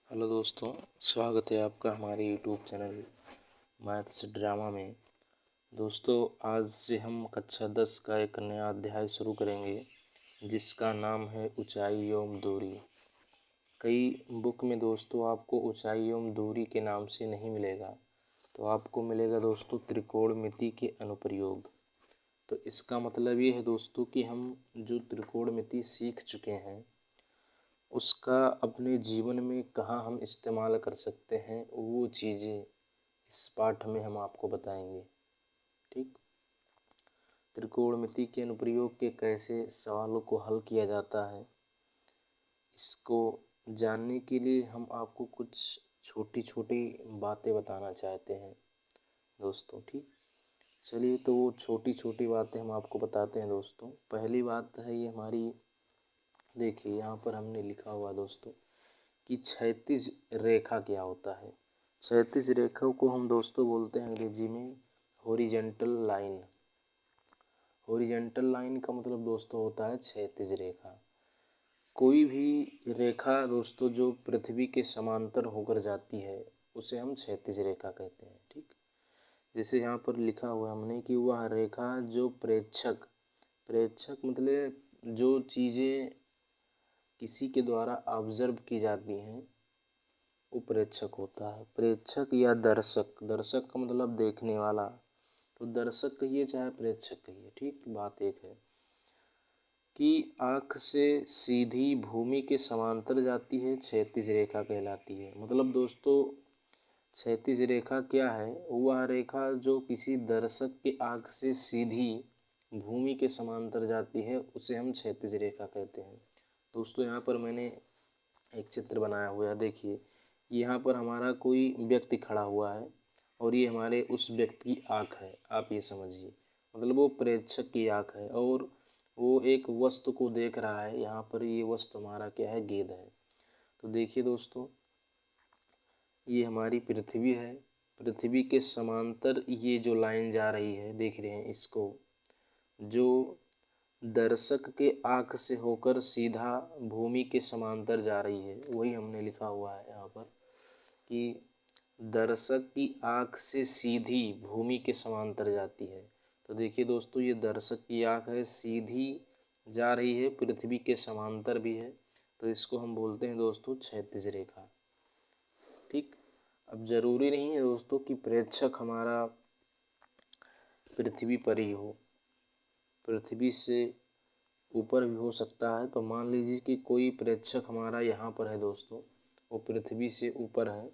Hello दोस्तों, स्वागत है आपका हमारे यूट्यूब चैनल मैथ्स ड्रामा में। दोस्तों, आज से हम कक्षा 10 का एक नया अध्याय शुरू करेंगे जिसका नाम है ऊंचाई एवं दूरी। कई बुक में दोस्तों आपको ऊंचाई एवं दूरी के नाम से नहीं मिलेगा, तो आपको मिलेगा दोस्तों त्रिकोणमिति के अनुप्रयोग। तो इसका मतलब ये है दोस्तों कि हम जो त्रिकोणमिति सीख चुके हैं उसका अपने जीवन में कहाँ हम इस्तेमाल कर सकते हैं, वो चीज़ें इस पाठ में हम आपको बताएंगे। ठीक, त्रिकोणमिति के अनुप्रयोग के कैसे सवालों को हल किया जाता है, इसको जानने के लिए हम आपको कुछ छोटी छोटी बातें बताना चाहते हैं दोस्तों। ठीक, चलिए तो वो छोटी छोटी बातें हम आपको बताते हैं दोस्तों। पहली बात है ये हमारी, देखिए यहाँ पर हमने लिखा हुआ दोस्तों कि क्षैतिज रेखा क्या होता है। क्षैतिज रेखा को हम दोस्तों बोलते हैं अंग्रेजी में हॉरिजेंटल लाइन। हॉरिजेंटल लाइन का मतलब दोस्तों होता है क्षैतिज रेखा। कोई भी रेखा दोस्तों जो पृथ्वी के समांतर होकर जाती है उसे हम क्षैतिज रेखा कहते हैं। ठीक, जैसे यहाँ पर लिखा हुआ हमने कि वह रेखा जो प्रेक्षक प्रेक्षक मतलब जो चीज़ें किसी के द्वारा ऑब्जर्व की जाती हैं वो प्रेक्षक होता है। प्रेक्षक या दर्शक, दर्शक का मतलब देखने वाला, तो दर्शक कहिए चाहे प्रेक्षक कहिए। ठीक, बात एक है कि आँख से सीधी भूमि के समांतर जाती है, क्षैतिज रेखा कहलाती है। मतलब दोस्तों क्षैतिज रेखा क्या है, वह रेखा जो किसी दर्शक के आँख से सीधी भूमि के समांतर जाती है उसे हम क्षैतिज रेखा कहते हैं। दोस्तों यहाँ पर मैंने एक चित्र बनाया हुआ है, देखिए यहाँ पर हमारा कोई व्यक्ति खड़ा हुआ है और ये हमारे उस व्यक्ति की आँख है, आप ये समझिए। मतलब वो प्रेक्षक की आँख है और वो एक वस्तु को देख रहा है। यहाँ पर ये वस्तु हमारा क्या है, गेंद है। तो देखिए दोस्तों, ये हमारी पृथ्वी है। पृथ्वी के समांतर ये जो लाइन जा रही है, देख रहे हैं इसको, जो दर्शक के आँख से होकर सीधा भूमि के समांतर जा रही है, वही हमने लिखा हुआ है यहाँ पर कि दर्शक की आँख से सीधी भूमि के समांतर जाती है। तो देखिए दोस्तों, ये दर्शक की आँख है, सीधी जा रही है, पृथ्वी के समांतर भी है, तो इसको हम बोलते हैं दोस्तों क्षैतिज रेखा। ठीक, अब जरूरी नहीं है दोस्तों कि प्रेक्षक हमारा पृथ्वी पर ही हो, पृथ्वी से ऊपर भी हो सकता है। तो मान लीजिए कि कोई प्रेक्षक हमारा यहाँ पर है दोस्तों, वो पृथ्वी से ऊपर है,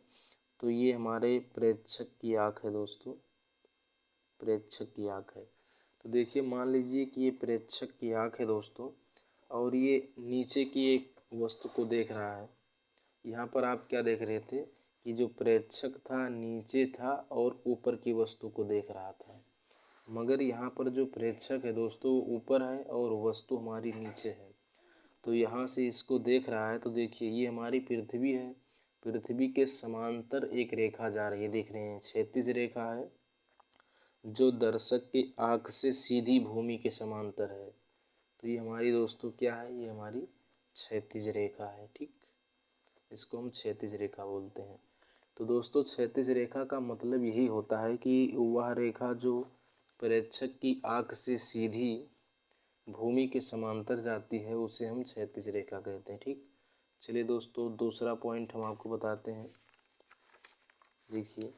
तो ये हमारे प्रेक्षक की आँख है दोस्तों, प्रेक्षक की आँख है। तो देखिए मान लीजिए कि ये प्रेक्षक की आँख है दोस्तों और ये नीचे की एक वस्तु को देख रहा है। यहाँ पर आप क्या देख रहे थे कि जो प्रेक्षक था नीचे था और ऊपर की वस्तु को देख रहा था, मगर यहाँ पर जो प्रेक्षक है दोस्तों ऊपर है और वस्तु हमारी नीचे है। तो यहाँ से इसको देख रहा है, तो देखिए ये हमारी पृथ्वी है, पृथ्वी के समांतर एक रेखा जा रही है, देख रहे हैं क्षैतिज रेखा है जो दर्शक की आँख से सीधी भूमि के समांतर है। तो ये हमारी दोस्तों क्या है, ये हमारी क्षैतिज रेखा है। ठीक, इसको हम क्षैतिज रेखा बोलते हैं। तो दोस्तों क्षैतिज रेखा का मतलब यही होता है कि वह रेखा जो प्रेक्षक की आँख से सीधी भूमि के समांतर जाती है उसे हम क्षैतिज रेखा कहते हैं। ठीक, चलिए दोस्तों दूसरा पॉइंट हम आपको बताते हैं। देखिए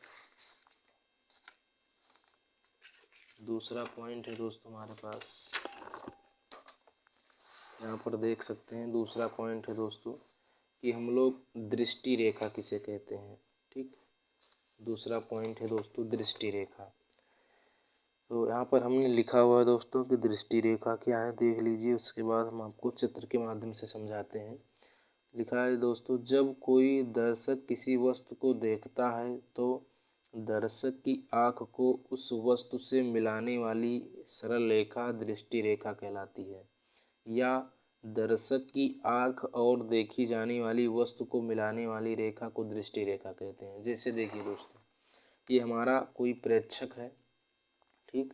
दूसरा पॉइंट है दोस्तों हमारे पास, यहाँ पर देख सकते हैं दूसरा पॉइंट है दोस्तों कि हम लोग दृष्टि रेखा किसे कहते हैं। ठीक, दूसरा पॉइंट है दोस्तों दृष्टि रेखा। तो यहाँ पर हमने लिखा हुआ है दोस्तों कि दृष्टि रेखा क्या है, देख लीजिए, उसके बाद हम आपको चित्र के माध्यम से समझाते हैं। लिखा है दोस्तों, जब कोई दर्शक किसी वस्तु को देखता है तो दर्शक की आँख को उस वस्तु से मिलाने वाली सरल रेखा दृष्टि रेखा कहलाती है, या दर्शक की आँख और देखी जाने वाली वस्तु को मिलाने वाली रेखा को दृष्टि रेखा कहते हैं। जैसे देखिए दोस्तों, ये हमारा कोई प्रेक्षक है। ठीक,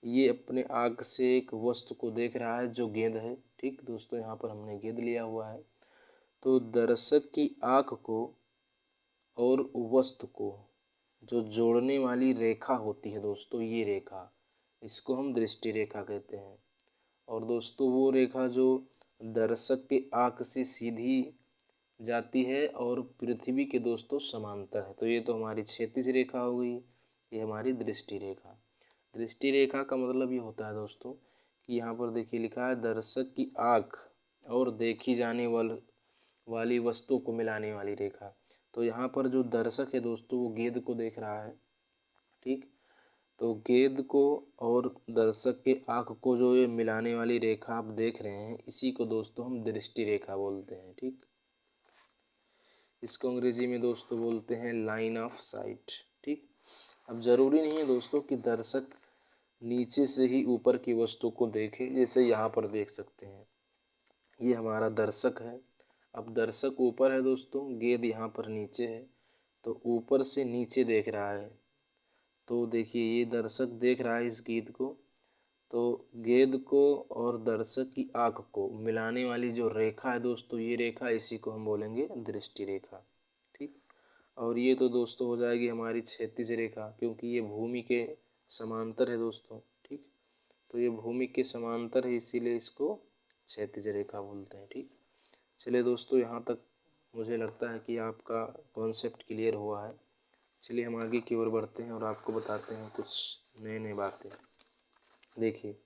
ये अपने आँख से एक वस्तु को देख रहा है जो गेंद है। ठीक दोस्तों, यहाँ पर हमने गेंद लिया हुआ है। तो दर्शक की आँख को और वस्तु को जो जोड़ने वाली रेखा होती है दोस्तों, ये रेखा, इसको हम दृष्टि रेखा कहते हैं। और दोस्तों वो रेखा जो दर्शक के आँख से सीधी जाती है और पृथ्वी के दोस्तों समांतर है। तो ये तो हमारी क्षैतिज रेखा हो गई, ये हमारी दृष्टि रेखा। दृष्टि रेखा का मतलब ये होता है दोस्तों कि यहाँ पर देखिए लिखा है दर्शक की आँख और देखी जाने वाली वस्तु को मिलाने वाली रेखा। तो यहाँ पर जो दर्शक है दोस्तों वो गेंद को देख रहा है, ठीक। तो गेंद को और दर्शक के आँख को जो ये मिलाने वाली रेखा आप देख रहे हैं, इसी को दोस्तों हम दृष्टि रेखा बोलते हैं, ठीक। इसको अंग्रेजी में दोस्तों बोलते हैं लाइन ऑफ साइट, ठीक। अब ज़रूरी नहीं है दोस्तों कि दर्शक नीचे से ही ऊपर की वस्तु को देखे, जैसे यहाँ पर देख सकते हैं ये हमारा दर्शक है। अब दर्शक ऊपर है दोस्तों, गेंद यहाँ पर नीचे है, तो ऊपर से नीचे देख रहा है। तो देखिए ये दर्शक देख रहा है इस गेंद को, तो गेंद को और दर्शक की आँख को मिलाने वाली जो रेखा है दोस्तों, ये रेखा, इसी को हम बोलेंगे दृष्टि रेखा, ठीक। और ये तो दोस्तों हो जाएगी हमारी क्षैतिज रेखा, क्योंकि ये भूमि के समांतर है दोस्तों, ठीक। तो ये भूमि के समांतर है, इसीलिए इसको क्षैतिज रेखा बोलते हैं, ठीक। चलिए दोस्तों, यहाँ तक मुझे लगता है कि आपका कॉन्सेप्ट क्लियर हुआ है। चलिए हम आगे की ओर बढ़ते हैं और आपको बताते हैं कुछ नए नए बातें। देखिए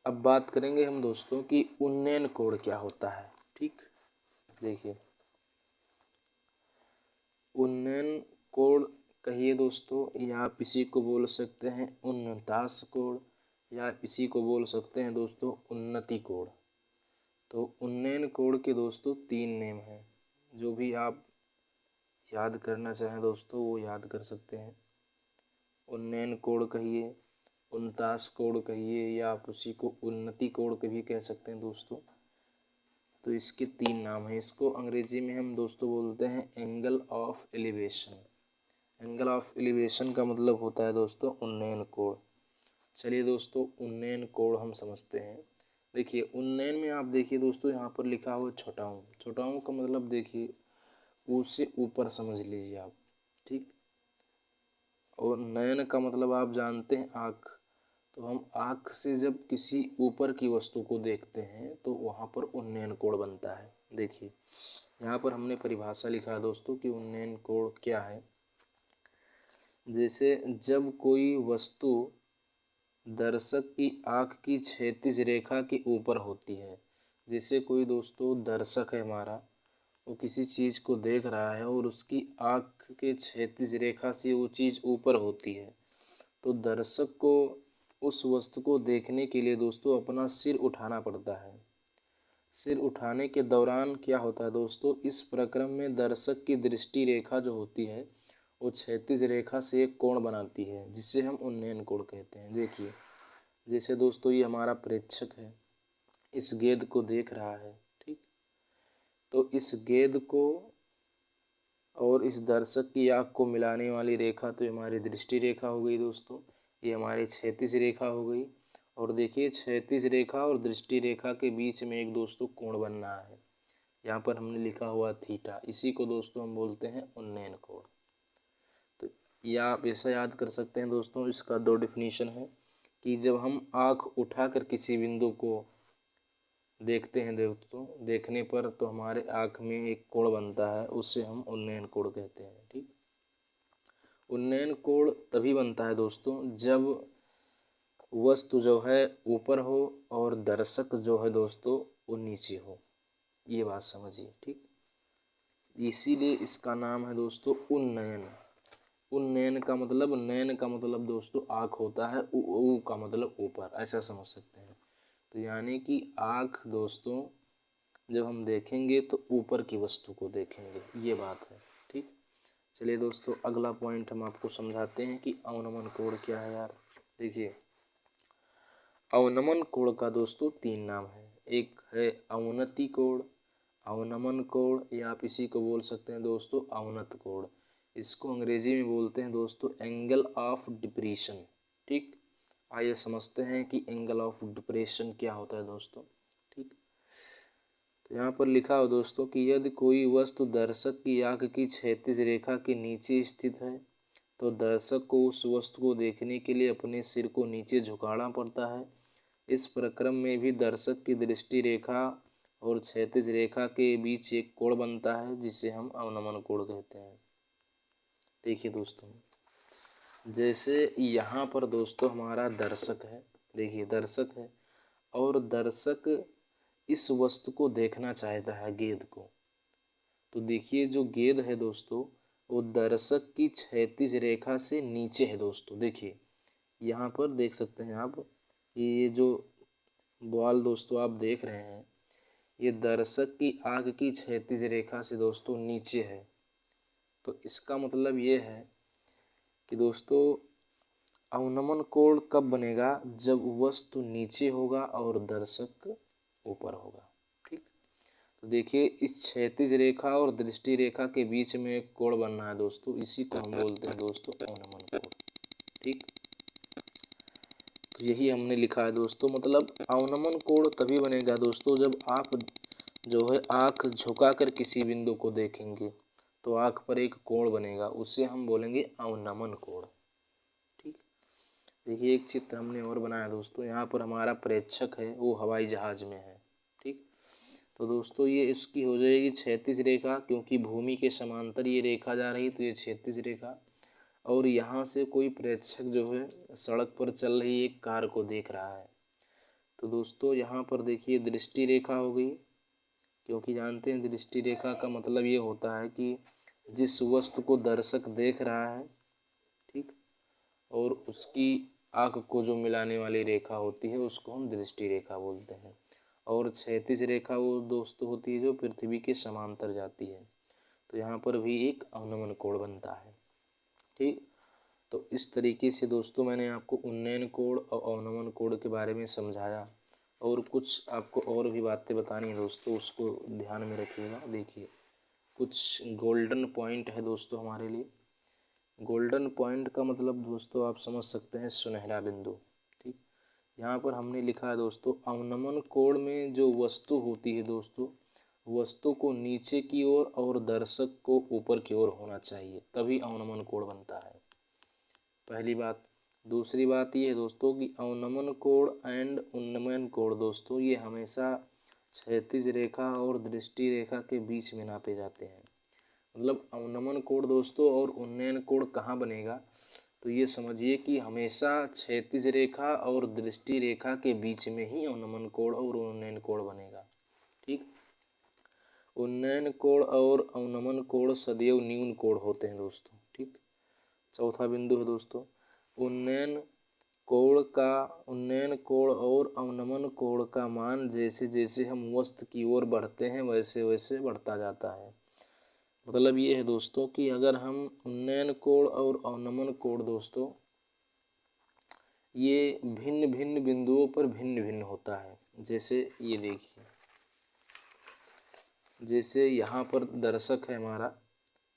अब बात करेंगे हम दोस्तों कि उन्नयन कोण क्या होता है, ठीक। देखिए उन्नयन कोण कहिए दोस्तों, या आप इसी को बोल सकते हैं उन्नताश कोण, या इसी को बोल सकते हैं दोस्तों उन्नति कोण। तो उन्नयन कोण के दोस्तों 3 नेम हैं, जो भी आप याद करना चाहें दोस्तों वो याद कर सकते हैं। उन्नयन कोण कहिए, उन्नताश कोण कहिए, या आप उसी को उन्नति कोण भी कह सकते हैं दोस्तों। तो इसके 3 नाम हैं। इसको अंग्रेजी में हम दोस्तों बोलते हैं angle of elevation. Angle of elevation का मतलब होता है दोस्तों उन्नयन कोण। चलिए दोस्तों उन्नयन कोण हम समझते हैं। देखिए उन्नयन में आप देखिए दोस्तों यहाँ पर लिखा हुआ छोटाऊ। छोटाऊ का मतलब देखिए उससे ऊपर समझ लीजिए आप, ठीक। और नयन का मतलब आप जानते हैं आँख। तो हम आँख से जब किसी ऊपर की वस्तु को देखते हैं तो वहाँ पर उन्नयन कोण बनता है। देखिए यहाँ पर हमने परिभाषा लिखा है दोस्तों कि उन्नयन कोण क्या है। जैसे जब कोई वस्तु दर्शक की आँख की क्षैतिज रेखा के ऊपर होती है, जैसे कोई दोस्तों दर्शक है हमारा, वो किसी चीज़ को देख रहा है और उसकी आँख के क्षैतिज रेखा से वो चीज़ ऊपर होती है, तो दर्शक को उस वस्तु को देखने के लिए दोस्तों अपना सिर उठाना पड़ता है। सिर उठाने के दौरान क्या होता है दोस्तों, इस प्रक्रम में दर्शक की दृष्टि रेखा जो होती है वो क्षैतिज रेखा से एक कोण बनाती है, जिसे हम उन्नयन कोण कहते हैं। देखिए जैसे दोस्तों ये हमारा प्रेक्षक है, इस गेंद को देख रहा है, ठीक। तो इस गेंद को और इस दर्शक की आँख को मिलाने वाली रेखा तो हमारी दृष्टि रेखा हो गई दोस्तों, ये हमारी क्षैतिज रेखा हो गई। और देखिए क्षैतिज रेखा और दृष्टि रेखा के बीच में एक दोस्तों कोण बन रहा है, यहाँ पर हमने लिखा हुआ थीटा, इसी को दोस्तों हम बोलते हैं उन्नयन कोण। तो या आप ऐसा याद कर सकते हैं दोस्तों, इसका 2 डिफिनीशन है कि जब हम आँख उठाकर किसी बिंदु को देखते हैं दोस्तों, देखने पर तो हमारे आँख में एक कोण बनता है, उससे हम उन्नयन कोण कहते हैं, ठीक। उन्नयन कोण तभी बनता है दोस्तों जब वस्तु जो है ऊपर हो और दर्शक जो है दोस्तों वो नीचे हो, ये बात समझिए, ठीक। इसीलिए इसका नाम है दोस्तों उन्नयन। उन्नयन का मतलब, नयन का मतलब दोस्तों आँख होता है, उ का मतलब ऊपर, ऐसा समझ सकते हैं। तो यानी कि आँख दोस्तों जब हम देखेंगे तो ऊपर की वस्तु को देखेंगे, ये बात है, ठीक। चलिए दोस्तों अगला पॉइंट हम आपको समझाते हैं कि अवनमन कोण क्या है यार। देखिए अवनमन कोण का दोस्तों 3 नाम है। एक है अवनति कोण, अवनमन कोण, या आप इसी को बोल सकते हैं दोस्तों अवनत कोण। इसको अंग्रेजी में बोलते हैं दोस्तों एंगल ऑफ डिप्रेशन, ठीक। आइए समझते हैं कि एंगल ऑफ डिप्रेशन क्या होता है दोस्तों, ठीक। तो यहाँ पर लिखा हो दोस्तों कि यदि कोई वस्तु दर्शक की आँख की क्षैतिज रेखा के नीचे स्थित है तो दर्शक को उस वस्तु को देखने के लिए अपने सिर को नीचे झुकाना पड़ता है। इस प्रक्रम में भी दर्शक की दृष्टि रेखा और क्षैतिज रेखा के बीच एक कोण बनता है जिसे हम अवनमन कोण कहते हैं। देखिए दोस्तों, जैसे यहाँ पर दोस्तों हमारा दर्शक है, देखिए दर्शक है और दर्शक इस वस्तु को देखना चाहता है, गेंद को। तो देखिए जो गेंद है दोस्तों वो दर्शक की क्षैतिज रेखा से नीचे है दोस्तों। देखिए यहाँ पर देख सकते हैं आप कि ये जो बॉल दोस्तों आप देख रहे हैं ये दर्शक की आँख की क्षैतिज रेखा से दोस्तों नीचे है। तो इसका मतलब ये है कि दोस्तों अवनमन कोण कब बनेगा, जब वस्तु नीचे होगा और दर्शक ऊपर होगा। ठीक, तो देखिए इस क्षैतिज रेखा और दृष्टि रेखा के बीच में एक कोण बनना है दोस्तों, इसी को हम बोलते हैं दोस्तों अवनमन कोण। ठीक, तो यही हमने लिखा है दोस्तों। मतलब अवनमन कोण तभी बनेगा दोस्तों जब आप जो है आँख झुकाकर किसी बिंदु को देखेंगे तो आँख पर एक कोण बनेगा, उसे हम बोलेंगे अवनमन कोण। ठीक, देखिए एक चित्र हमने और बनाया दोस्तों। यहाँ पर हमारा प्रेक्षक है वो हवाई जहाज में है। ठीक, तो दोस्तों ये इसकी हो जाएगी क्षैतिज रेखा, क्योंकि भूमि के समांतर ये रेखा जा रही तो ये क्षैतिज रेखा। और यहाँ से कोई प्रेक्षक जो है सड़क पर चल रही एक कार को देख रहा है। तो दोस्तों यहाँ पर देखिए दृष्टि रेखा हो गई, क्योंकि जानते हैं दृष्टि रेखा का मतलब ये होता है कि जिस वस्तु को दर्शक देख रहा है, ठीक, और उसकी आँख को जो मिलाने वाली रेखा होती है उसको हम दृष्टि रेखा बोलते हैं। और क्षैतिज रेखा वो दोस्तों होती है जो पृथ्वी के समांतर जाती है। तो यहाँ पर भी एक अवनमन कोण बनता है। ठीक, तो इस तरीके से दोस्तों मैंने आपको उन्नयन कोण और अवनमन कोण के बारे में समझाया, और कुछ आपको और भी बातें बतानी है दोस्तों, उसको ध्यान में रखिएगा। देखिए कुछ गोल्डन पॉइंट है दोस्तों हमारे लिए। गोल्डन पॉइंट का मतलब दोस्तों आप समझ सकते हैं सुनहरा बिंदु। ठीक, यहाँ पर हमने लिखा है दोस्तों अवनमन कोण में जो वस्तु होती है दोस्तों, वस्तु को नीचे की ओर और दर्शक को ऊपर की ओर होना चाहिए, तभी अवनमन कोण बनता है। पहली बात। दूसरी बात ये है दोस्तों कि अवनमन कोण एंड उन्नयन कोण दोस्तों ये हमेशा क्षैतिज रेखा और दृष्टि रेखा के बीच में नापे जाते हैं। मतलब अवनमन कोण दोस्तों और उन्नयन कोण कहाँ बनेगा, तो ये समझिए कि हमेशा क्षैतिज रेखा और दृष्टि रेखा के बीच में ही अवनमन कोण और उन्नयन कोण बनेगा। ठीक, उन्नयन कोण और अवनमन कोण सदैव न्यून कोण होते हैं दोस्तों। ठीक, चौथा बिंदु है दोस्तों उन्नयन कोण और अवनमन कोण का मान जैसे जैसे हम वस्तु की ओर बढ़ते हैं वैसे वैसे बढ़ता जाता है। मतलब ये है दोस्तों कि अगर हम उन्नयन कोण और अवनमन कोण दोस्तों ये भिन्न भिन्न बिंदुओं पर भिन्न भिन्न होता है। जैसे ये देखिए, जैसे यहाँ पर दर्शक है हमारा,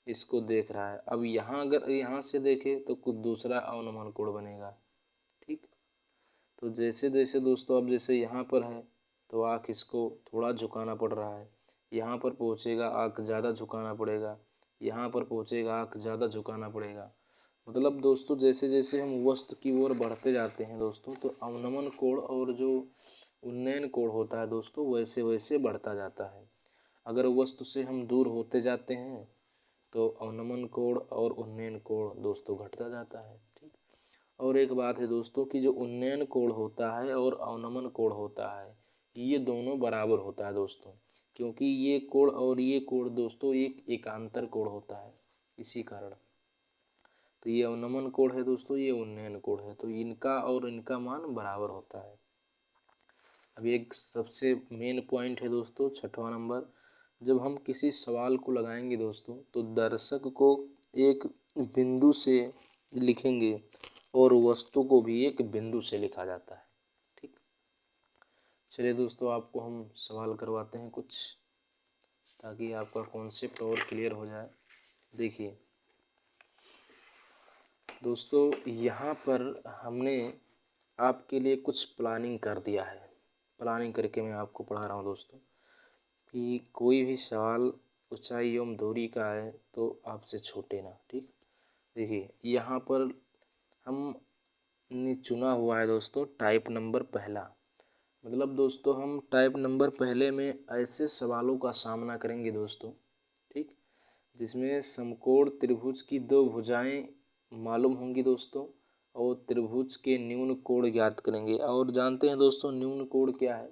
इसको देख रहा है। अब यहाँ अगर यहाँ से देखे तो कुछ दूसरा अवनमन कोण बनेगा। ठीक, तो जैसे जैसे दोस्तों अब जैसे यहाँ पर है तो आँख इसको थोड़ा झुकाना पड़ रहा है, यहाँ पर पहुँचेगा आँख ज़्यादा झुकाना पड़ेगा, यहाँ पर पहुँचेगा आँख ज़्यादा झुकाना पड़ेगा। मतलब दोस्तों जैसे जैसे हम वस्तु की ओर बढ़ते जाते हैं दोस्तों तो अवनमन कोण और जो उन्नयन कोण होता है दोस्तों वैसे वैसे बढ़ता जाता है। अगर वस्तु से हम दूर होते जाते हैं तो अवनमन कोण और उन्नयन कोण दोस्तों घटता जाता है। ठीक, और एक बात है दोस्तों कि जो उन्नयन कोण होता है और अवनमन कोण होता है ये दोनों बराबर होता है दोस्तों, क्योंकि ये कोण और ये कोण दोस्तों एक एकांतर कोण होता है, इसी कारण। तो ये अवनमन कोण है दोस्तों, ये उन्नयन कोण है, तो इनका और इनका मान बराबर होता है। अब एक सबसे मेन पॉइंट है दोस्तों छठवां नंबर, जब हम किसी सवाल को लगाएंगे दोस्तों तो दर्शक को एक बिंदु से लिखेंगे और वस्तु को भी एक बिंदु से लिखा जाता है। ठीक, चलिए दोस्तों आपको हम सवाल करवाते हैं कुछ, ताकि आपका कॉन्सेप्ट और क्लियर हो जाए। देखिए दोस्तों यहाँ पर हमने आपके लिए कुछ प्लानिंग कर दिया है, प्लानिंग करके मैं आपको पढ़ा रहा हूँ दोस्तों। कि कोई भी सवाल ऊंचाई एवं दूरी का है तो आपसे छूटे ना। ठीक, देखिए यहाँ पर हमने चुना हुआ है दोस्तों टाइप नंबर पहला। मतलब दोस्तों हम टाइप नंबर पहले में ऐसे सवालों का सामना करेंगे दोस्तों, ठीक, जिसमें समकोण त्रिभुज की दो भुजाएं मालूम होंगी दोस्तों, और त्रिभुज के न्यून कोण ज्ञात करेंगे। और जानते हैं दोस्तों न्यून कोण क्या है?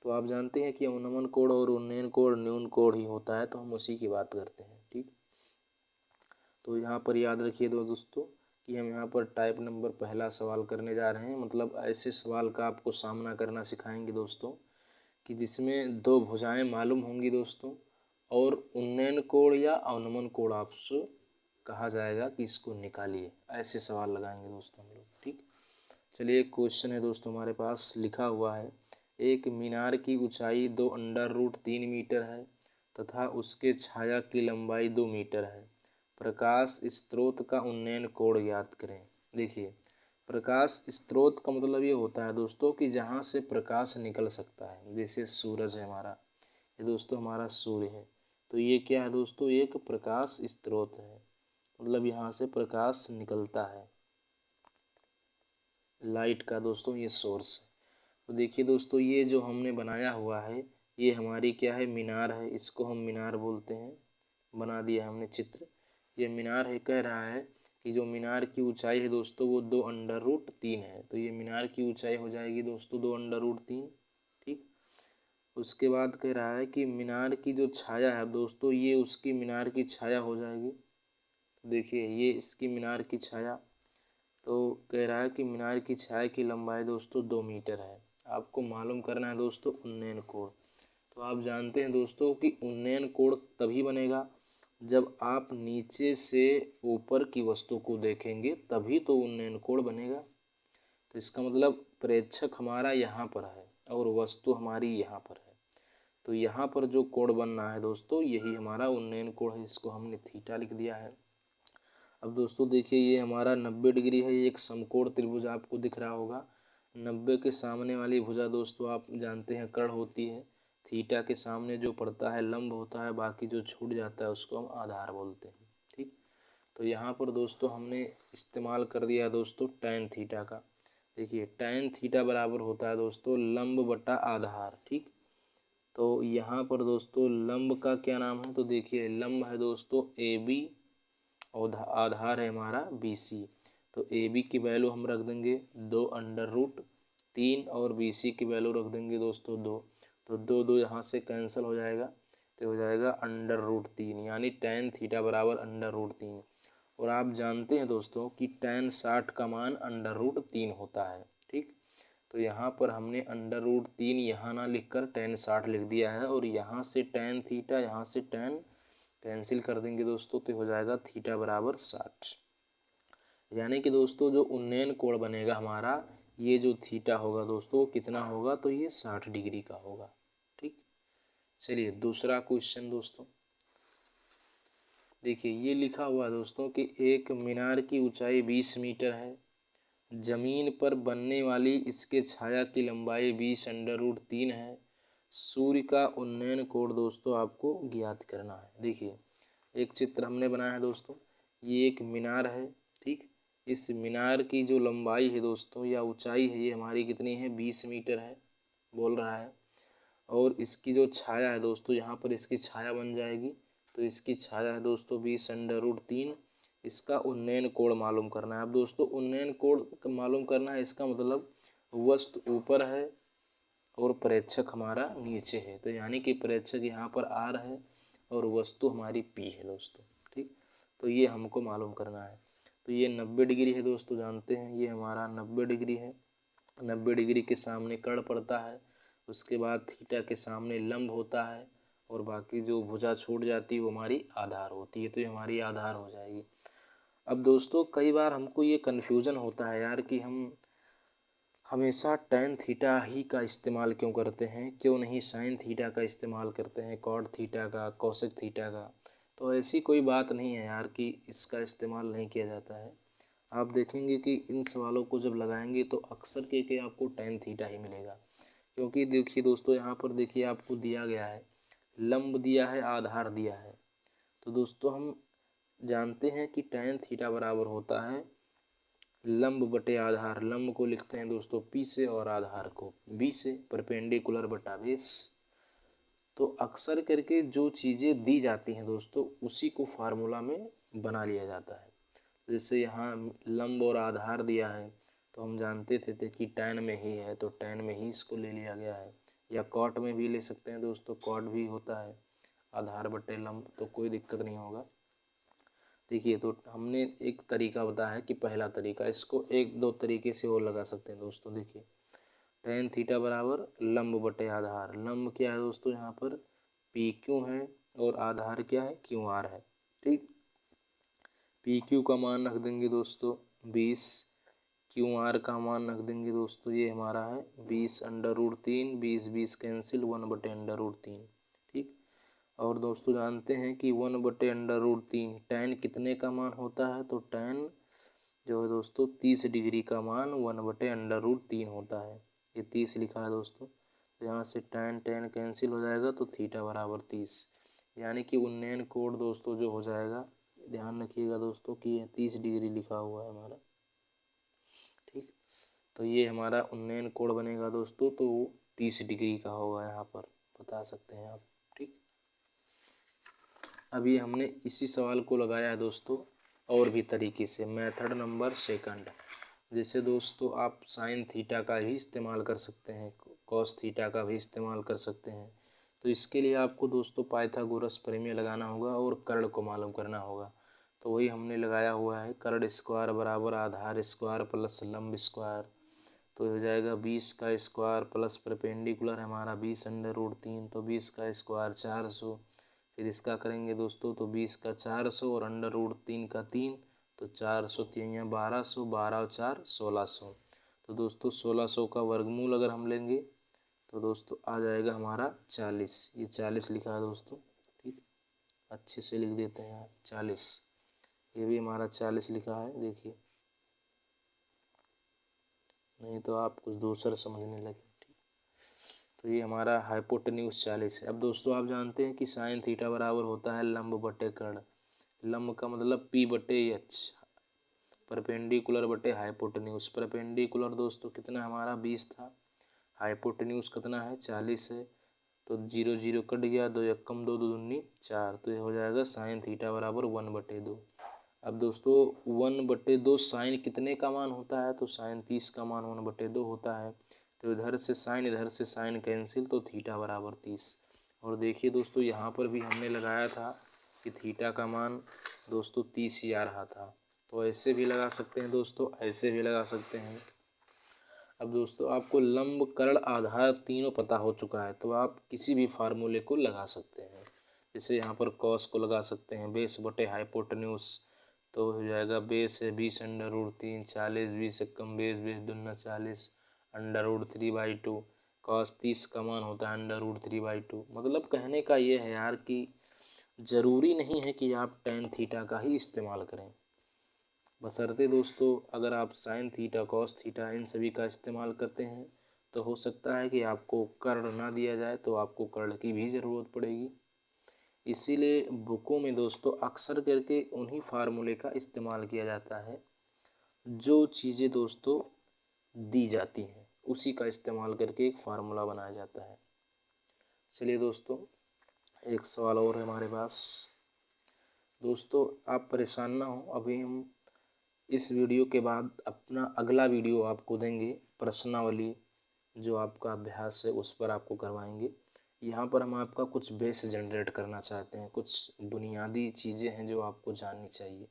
तो आप जानते हैं कि अवनमन कोण और उन्नयन कोण न्यून कोण ही होता है, तो हम उसी की बात करते हैं। ठीक, तो यहाँ पर याद रखिए दोस्तों कि हम यहाँ पर टाइप नंबर पहला सवाल करने जा रहे हैं। मतलब ऐसे सवाल का आपको सामना करना सिखाएंगे दोस्तों कि जिसमें दो भुजाएं मालूम होंगी दोस्तों, और उन्नयन कोण या अवनमन कोण आपसे कहा जाएगा कि इसको निकालिए। ऐसे सवाल लगाएंगे दोस्तों हम लोग। ठीक, चलिए एक क्वेश्चन है दोस्तों हमारे पास लिखा हुआ है, एक मीनार की ऊंचाई 2√3 मीटर है तथा उसके छाया की लंबाई 2 मीटर है। प्रकाश स्रोत का उन्नयन कोण ज्ञात करें। देखिए प्रकाश स्रोत का मतलब ये होता है दोस्तों कि जहाँ से प्रकाश निकल सकता है। जैसे सूरज है हमारा, ये दोस्तों हमारा सूर्य है, तो ये क्या है दोस्तों, एक प्रकाश स्रोत है। मतलब यहाँ से प्रकाश निकलता है, लाइट का दोस्तों ये सोर्स है। तो देखिए दोस्तों ये जो हमने बनाया हुआ है ये हमारी क्या है, मीनार है। इसको हम मीनार बोलते हैं, बना दिया हमने चित्र। ये मीनार है, कह रहा है कि जो मीनार की ऊंचाई है दोस्तों वो 2√3 है। तो ये मीनार की ऊंचाई हो जाएगी दोस्तों 2√3। ठीक, उसके बाद कह रहा है कि मीनार की जो छाया है दोस्तों ये उसकी मीनार की छाया हो जाएगी। देखिए ये इसकी मीनार की छाया, तो कह रहा है कि मीनार की छाया की लंबाई दोस्तों 2 मीटर है। आपको मालूम करना है दोस्तों उन्नयन कोण। तो आप जानते हैं दोस्तों कि उन्नयन कोण तभी बनेगा जब आप नीचे से ऊपर की वस्तु को देखेंगे, तभी तो उन्नयन कोण बनेगा। तो इसका मतलब प्रेक्षक हमारा यहाँ पर है और वस्तु हमारी यहाँ पर है, तो यहाँ पर जो कोण बन रहा है दोस्तों यही हमारा उन्नयन कोण है। इसको हमने थीटा लिख दिया है। अब दोस्तों देखिए ये हमारा 90 डिग्री है, ये एक समकोण त्रिभुज आपको दिख रहा होगा। 90 के सामने वाली भुजा दोस्तों आप जानते हैं कर्ण होती है। थीटा के सामने जो पड़ता है लंब होता है, बाकी जो छूट जाता है उसको हम आधार बोलते हैं। ठीक, तो यहाँ पर दोस्तों हमने इस्तेमाल कर दिया दोस्तों tan थीटा का। देखिए tan थीटा बराबर होता है दोस्तों लंब बटा आधार। ठीक, तो यहाँ पर दोस्तों लंब का क्या नाम है, तो देखिए लंब है दोस्तों AB और आधार है हमारा BC। तो AB की वैल्यू हम रख देंगे 2√3 और BC की वैल्यू रख देंगे दोस्तों 2। तो 2 यहाँ से कैंसिल हो जाएगा, तो हो जाएगा √3, यानी tan थीटा बराबर √3। और आप जानते हैं दोस्तों कि tan 60 का मान √3 होता है। ठीक, तो यहाँ पर हमने √3 यहाँ ना लिखकर tan 60 लिख दिया है, और यहाँ से tan थीटा यहाँ से tan कैंसिल कर देंगे दोस्तों, तो हो जाएगा थीटा बराबर 60। यानी कि दोस्तों जो उन्नयन कोण बनेगा हमारा, ये जो थीटा होगा दोस्तों कितना होगा, तो ये 60 डिग्री का होगा। ठीक, चलिए दूसरा क्वेश्चन दोस्तों देखिए ये लिखा हुआ है दोस्तों कि एक मीनार की ऊंचाई 20 मीटर है, जमीन पर बनने वाली इसके छाया की लंबाई 20√3 है। सूर्य का उन्नयन कोण दोस्तों आपको ज्ञात करना है। देखिए एक चित्र हमने बनाया है दोस्तों, ये एक मीनार है। ठीक, इस मीनार की जो लंबाई है दोस्तों या ऊंचाई है ये हमारी कितनी है, 20 मीटर है बोल रहा है। और इसकी जो छाया है दोस्तों यहाँ पर इसकी छाया बन जाएगी, तो इसकी छाया है दोस्तों 20√3। इसका उन्नयन कोण मालूम करना है। अब दोस्तों उन्नयन कोण मालूम करना है, इसका मतलब वस्तु ऊपर है और प्रेक्षक हमारा नीचे है, तो यानी कि प्रेक्षक यहाँ पर R है और वस्तु हमारी P है दोस्तों। ठीक, तो ये हमको मालूम करना है। तो ये 90 डिग्री है दोस्तों, जानते हैं ये हमारा 90 डिग्री है। 90 डिग्री के सामने कर्ण पड़ता है, उसके बाद थीटा के सामने लंब होता है, और बाकी जो भुजा छूट जाती है वो हमारी आधार होती है, तो ये हमारी आधार हो जाएगी। अब दोस्तों कई बार हमको ये कन्फ्यूज़न होता है यार कि हम हमेशा tan थीटा ही का इस्तेमाल क्यों करते हैं, क्यों नहीं sin थीटा का इस्तेमाल करते हैं, cot थीटा का, cosec थीटा का। तो ऐसी कोई बात नहीं है यार कि इसका इस्तेमाल नहीं किया जाता है। आप देखेंगे कि इन सवालों को जब लगाएंगे तो अक्सर के आपको tan थीटा ही मिलेगा। क्योंकि देखिए दोस्तों यहाँ पर देखिए आपको दिया गया है लंब दिया है, आधार दिया है। तो दोस्तों हम जानते हैं कि tan थीटा बराबर होता है लंब बटे आधार। लंब को लिखते हैं दोस्तों P से और आधार को B से, परपेंडिकुलर बटा बेस। तो अक्सर करके जो चीज़ें दी जाती हैं दोस्तों उसी को फार्मूला में बना लिया जाता है। जैसे यहाँ लंब और आधार दिया है तो हम जानते थे कि tan में ही है, तो tan में ही इसको ले लिया गया है। या कॉट में भी ले सकते हैं दोस्तों, कॉट भी होता है आधार बटे लंब, तो कोई दिक्कत नहीं होगा। देखिए तो हमने एक तरीका बताया है कि पहला तरीका, इसको एक दो तरीके से और लगा सकते हैं दोस्तों। देखिए tan थीटा बराबर लंब बटे आधार। लंब क्या है दोस्तों यहाँ पर पी क्यू है और आधार क्या है क्यू आर है। ठीक, पी क्यू का मान रख देंगे दोस्तों 20, क्यू आर का मान रख देंगे दोस्तों, ये हमारा है 20√3, 20 कैंसिल 1/√3। ठीक, और दोस्तों जानते हैं कि 1/√3 tan कितने का मान होता है, तो tan जो है दोस्तों 30 डिग्री का मान 1/√3 होता है। ये 30 लिखा है दोस्तों, तो यहाँ से tan कैंसिल हो जाएगा तो थीटा बराबर 30, यानी कि उन्नयन कोण दोस्तों जो हो जाएगा, ध्यान रखिएगा दोस्तों कि ये 30 डिग्री लिखा हुआ है हमारा। ठीक, तो ये हमारा उन्नयन कोण बनेगा दोस्तों, तो 30 डिग्री का होगा, यहाँ पर बता सकते हैं आप। ठीक, अभी हमने इसी सवाल को लगाया है दोस्तों और भी तरीके से, मेथड नंबर सेकंड। जैसे दोस्तों आप साइन थीटा का भी इस्तेमाल कर सकते हैं, कॉस थीटा का भी इस्तेमाल कर सकते हैं। तो इसके लिए आपको दोस्तों पाइथागोरस प्रमेय लगाना होगा और कर्ण को मालूम करना होगा। तो वही हमने लगाया हुआ है, कर्ण स्क्वायर बराबर आधार स्क्वायर प्लस लंब स्क्वायर। तो हो जाएगा 20 का स्क्वायर प्लस परपेंडिकुलर हमारा 20√3, तो 20 का स्क्वायर 400। फिर इसका करेंगे दोस्तों तो 20 का 400 और √3 का 3, तो 400 3 1200, 12 और 4 1600। तो दोस्तों 1600 का वर्गमूल अगर हम लेंगे तो दोस्तों आ जाएगा हमारा 40। ये 40 लिखा है दोस्तों। ठीक, अच्छे से लिख देते हैं यार 40, ये भी हमारा 40 लिखा है। देखिए नहीं तो आप कुछ दूसरा समझने लगे। ठीक, तो ये हमारा हाइपोटेन्यूज 40 है। अब दोस्तों आप जानते हैं कि साइन थीटा बराबर होता है लंब बटे कर्ण। लंब का मतलब P बटे H, परपेंडिकुलर बटे हाइपोटेन्यूज। परपेंडिकुलर दोस्तों कितना हमारा 20 था, हाइपोटेन्यूज कितना है 40 है, तो 0 0 कट गया, 2 एकम 2 2 दूनी 4, तो ये हो जाएगा साइन थीटा बराबर 1/2। अब दोस्तों 1/2 साइन कितने का मान होता है, तो साइन 30 का मान 1/2 होता है। तो इधर से साइन कैंसिल, तो थीटा बराबर 30। और देखिए दोस्तों यहाँ पर भी हमने लगाया था कि थीटा का मान दोस्तों 30 ही आ रहा था। तो ऐसे भी लगा सकते हैं दोस्तों, ऐसे भी लगा सकते हैं। अब दोस्तों आपको लंब कर्ण आधार तीनों पता हो चुका है, तो आप किसी भी फार्मूले को लगा सकते हैं। जैसे यहाँ पर कॉस को लगा सकते हैं बेस बटे हाइपोटेन्यूज, तो हो जाएगा बेस है 20√3, 40 20 कम बेस, बेस दूना 40, √3/2। कॉस 30 का मान होता है √3/2। मतलब कहने का ये है यार कि ज़रूरी नहीं है कि आप tan थीटा का ही इस्तेमाल करें, बशर्ते दोस्तों अगर आप sine theta cos theta in सभी का इस्तेमाल करते हैं तो हो सकता है कि आपको कर्ण ना दिया जाए तो आपको कर्ण की भी ज़रूरत पड़ेगी। इसीलिए बुकों में दोस्तों अक्सर करके उन्हीं फार्मूले का इस्तेमाल किया जाता है जो चीज़ें दोस्तों दी जाती हैं, उसी का इस्तेमाल करके एक फार्मूला बनाया जाता है। चलिए दोस्तों एक सवाल और है हमारे पास। दोस्तों आप परेशान ना हो, अभी हम इस वीडियो के बाद अपना अगला वीडियो आपको देंगे, प्रश्नावली जो आपका अभ्यास है उस पर आपको करवाएंगे। यहाँ पर हम आपका कुछ बेस जनरेट करना चाहते हैं, कुछ बुनियादी चीज़ें हैं जो आपको जाननी चाहिए।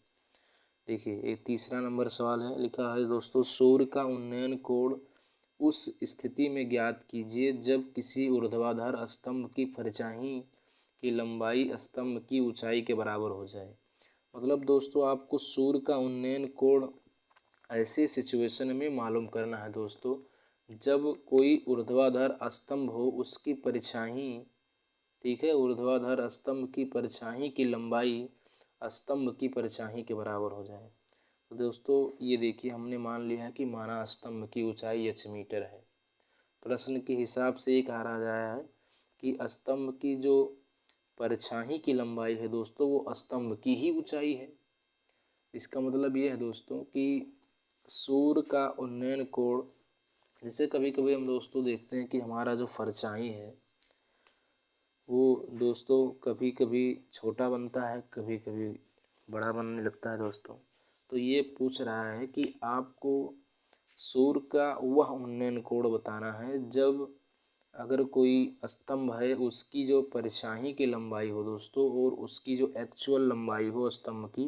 देखिए एक तीसरा नंबर सवाल है, लिखा है दोस्तों सूर्य का उन्नयन कोण उस स्थिति में ज्ञात कीजिए जब किसी ऊर्ध्वाधर स्तंभ की परछाई की लंबाई स्तंभ की ऊंचाई के बराबर हो जाए। मतलब दोस्तों आपको सूर्य का उन्नयन कोण ऐसे सिचुएशन में मालूम करना है दोस्तों जब कोई ऊर्ध्वाधर स्तंभ हो, उसकी परछाई, ठीक है, ऊर्ध्वाधर स्तंभ की परछाई की लंबाई स्तंभ की परछाई के बराबर हो जाए। तो दोस्तों ये देखिए हमने मान लिया है कि माना स्तंभ की ऊंचाई h मीटर है। प्रश्न के हिसाब से ये कहा गया है कि स्तंभ की जो परछाई की लंबाई है दोस्तों वो स्तंभ की ही ऊंचाई है। इसका मतलब ये है दोस्तों कि सूर्य का उन्नयन कोण, जैसे कभी कभी हम दोस्तों देखते हैं कि हमारा जो परछाई है वो दोस्तों कभी कभी छोटा बनता है, कभी कभी बड़ा बनने लगता है दोस्तों। तो ये पूछ रहा है कि आपको सूर्य का वह उन्नयन कोण बताना है जब अगर कोई स्तंभ है उसकी जो परछाई की लंबाई हो दोस्तों और उसकी जो एक्चुअल लंबाई हो स्तंभ की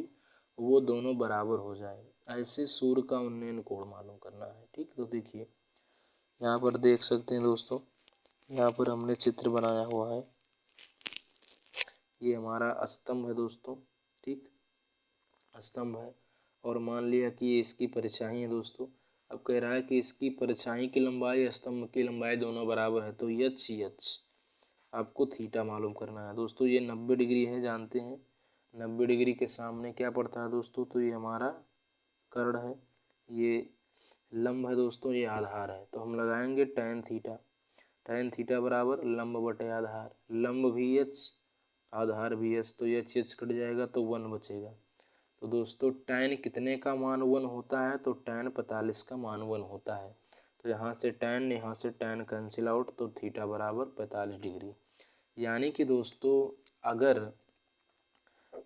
वो दोनों बराबर हो जाए, ऐसे सूर्य का उन्नयन कोण मालूम करना है। ठीक, तो देखिए यहाँ पर देख सकते हैं दोस्तों, यहाँ पर हमने चित्र बनाया हुआ है, ये हमारा स्तंभ है दोस्तों। ठीक, स्तंभ है और मान लिया कि ये इसकी परछाई है दोस्तों। अब कह रहा है कि इसकी परछाई की लंबाई स्तंभ की लंबाई दोनों बराबर है, तो एच आपको थीटा मालूम करना है दोस्तों। ये 90 डिग्री है, जानते हैं 90 डिग्री के सामने क्या पड़ता है दोस्तों, तो ये हमारा कर्ण है, ये लंब है दोस्तों, ये आधार है। तो हम लगाएंगे tan थीटा, tan थीटा बराबर लंब बटे आधार, लंब भी एच आधार भी एच, तो एच एच कट जाएगा तो 1 बचेगा। तो दोस्तों tan कितने का मान 1 होता है, तो tan 45 का मान 1 होता है। तो यहाँ से tan कैंसिल आउट, तो थीटा बराबर 45 डिग्री। यानी कि दोस्तों अगर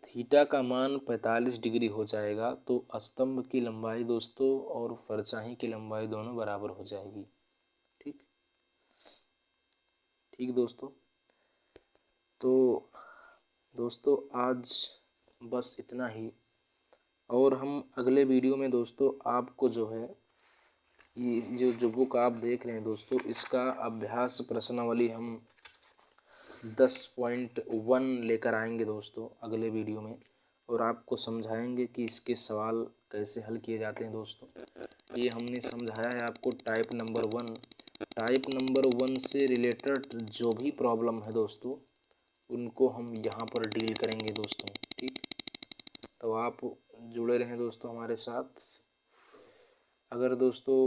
थीटा का मान 45 डिग्री हो जाएगा तो स्तंभ की लंबाई दोस्तों और परछाई की लंबाई दोनों बराबर हो जाएगी। ठीक, ठीक दोस्तों। तो दोस्तों आज बस इतना ही, और हम अगले वीडियो में दोस्तों आपको जो है ये जो बुक आप देख रहे हैं दोस्तों, इसका अभ्यास प्रश्नावली हम 10.1 लेकर आएंगे दोस्तों अगले वीडियो में, और आपको समझाएंगे कि इसके सवाल कैसे हल किए जाते हैं दोस्तों। ये हमने समझाया है आपको टाइप नंबर 1। टाइप नंबर 1 से रिलेटेड जो भी प्रॉब्लम है दोस्तों उनको हम यहाँ पर डील करेंगे दोस्तों। ठीक, तो आप जुड़े रहें दोस्तों हमारे साथ। अगर दोस्तों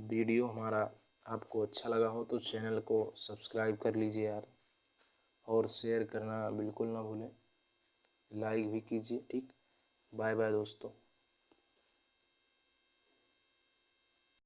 वीडियो हमारा आपको अच्छा लगा हो तो चैनल को सब्सक्राइब कर लीजिए यार, और शेयर करना बिल्कुल ना भूलें, लाइक भी कीजिए। ठीक, बाय बाय दोस्तों।